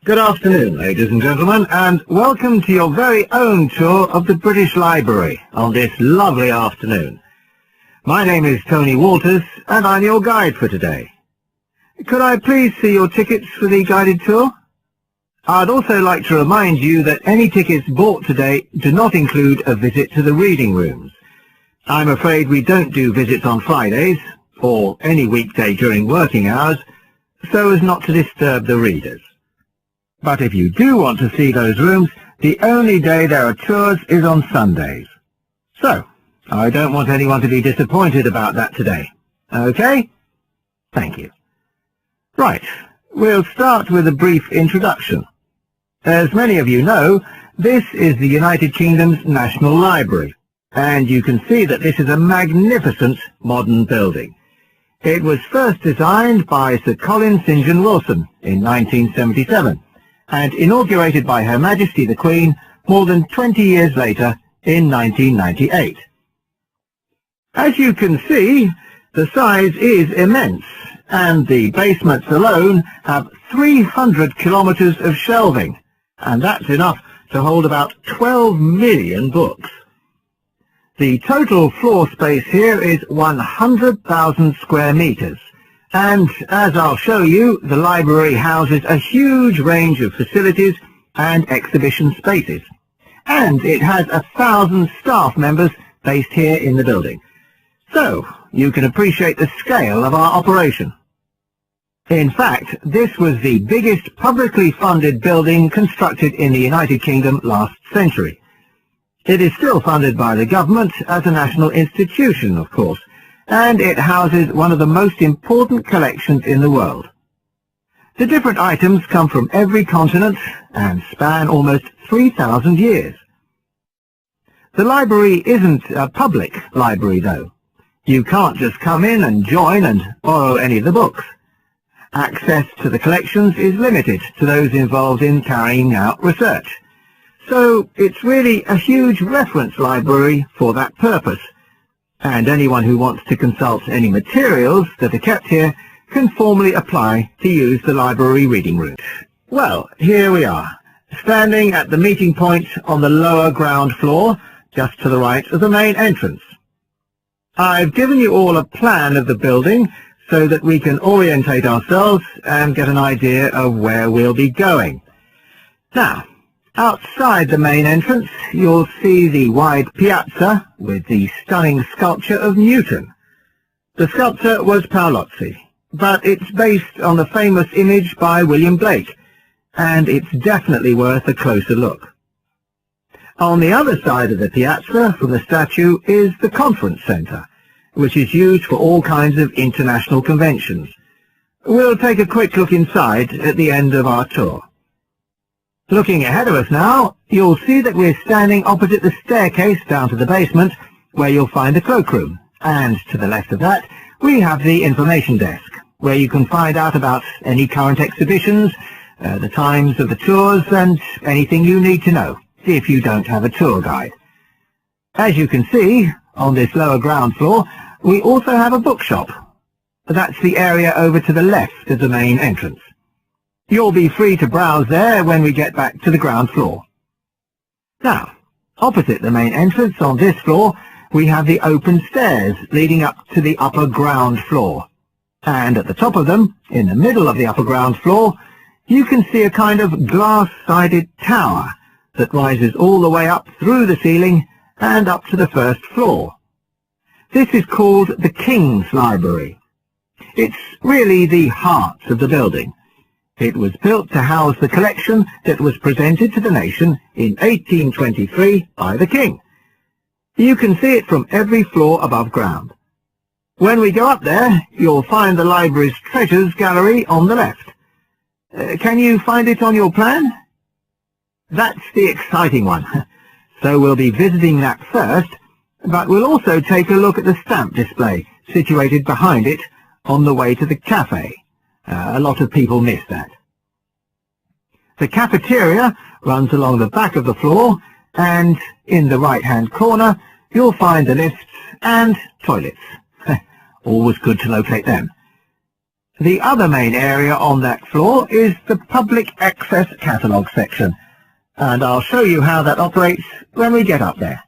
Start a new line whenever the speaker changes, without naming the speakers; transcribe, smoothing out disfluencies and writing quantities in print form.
Good afternoon, ladies and gentlemen, and welcome to your very own tour of the British Library on this lovely afternoon. My name is Tony Walters, and I'm your guide for today. Could I please see your tickets for the guided tour? I'd also like to remind you that any tickets bought today do not include a visit to the reading rooms. I'm afraid we don't do visits on Fridays, or any weekday during working hours, so as not to disturb the readers. But if you do want to see those rooms, the only day there are tours is on Sundays. So, I don't want anyone to be disappointed about that today. Okay? Thank you. Right, we'll start with a brief introduction. As many of you know, this is the United Kingdom's National Library, and you can see that this is a magnificent modern building. It was first designed by Sir Colin St. John Wilson in 1977. And inaugurated by Her Majesty the Queen more than 20 years later in 1998. As you can see, the size is immense, and the basements alone have 300 kilometres of shelving, and that's enough to hold about 12 million books. The total floor space here is 100,000 square metres. And, as I'll show you, the library houses a huge range of facilities and exhibition spaces. And it has 1,000 staff members based here in the building. So, you can appreciate the scale of our operation. In fact, this was the biggest publicly funded building constructed in the United Kingdom last century. It is still funded by the government as a national institution, of course, and it houses one of the most important collections in the world. The different items come from every continent and span almost 3,000 years. The library isn't a public library, though. You can't just come in and join and borrow any of the books. Access to the collections is limited to those involved in carrying out research. So it's really a huge reference library for that purpose. And anyone who wants to consult any materials that are kept here can formally apply to use the library reading room. Well, here we are, standing at the meeting point on the lower ground floor, just to the right of the main entrance. I've given you all a plan of the building so that we can orientate ourselves and get an idea of where we'll be going. Now, outside the main entrance, you'll see the wide piazza with the stunning sculpture of Newton. The sculptor was Paolozzi, but it's based on the famous image by William Blake, and it's definitely worth a closer look. On the other side of the piazza from the statue is the conference centre, which is used for all kinds of international conventions. We'll take a quick look inside at the end of our tour. Looking ahead of us now, you'll see that we're standing opposite the staircase down to the basement, where you'll find the cloakroom. And to the left of that, we have the information desk, where you can find out about any current exhibitions, the times of the tours, and anything you need to know, if you don't have a tour guide. As you can see, on this lower ground floor, we also have a bookshop. That's the area over to the left of the main entrance. You'll be free to browse there when we get back to the ground floor. Now, opposite the main entrance on this floor, we have the open stairs leading up to the upper ground floor. And at the top of them, in the middle of the upper ground floor, you can see a kind of glass-sided tower that rises all the way up through the ceiling and up to the first floor. This is called the King's Library. It's really the heart of the building. It was built to house the collection that was presented to the nation in 1823 by the King. You can see it from every floor above ground. When we go up there, you'll find the library's treasures gallery on the left. Can you find it on your plan? That's the exciting one. So we'll be visiting that first, but we'll also take a look at the stamp display situated behind it on the way to the cafe. A lot of people miss that. The cafeteria runs along the back of the floor, and in the right-hand corner you'll find the lifts and toilets. Always good to locate them. The other main area on that floor is the public access catalogue section, and I'll show you how that operates when we get up there.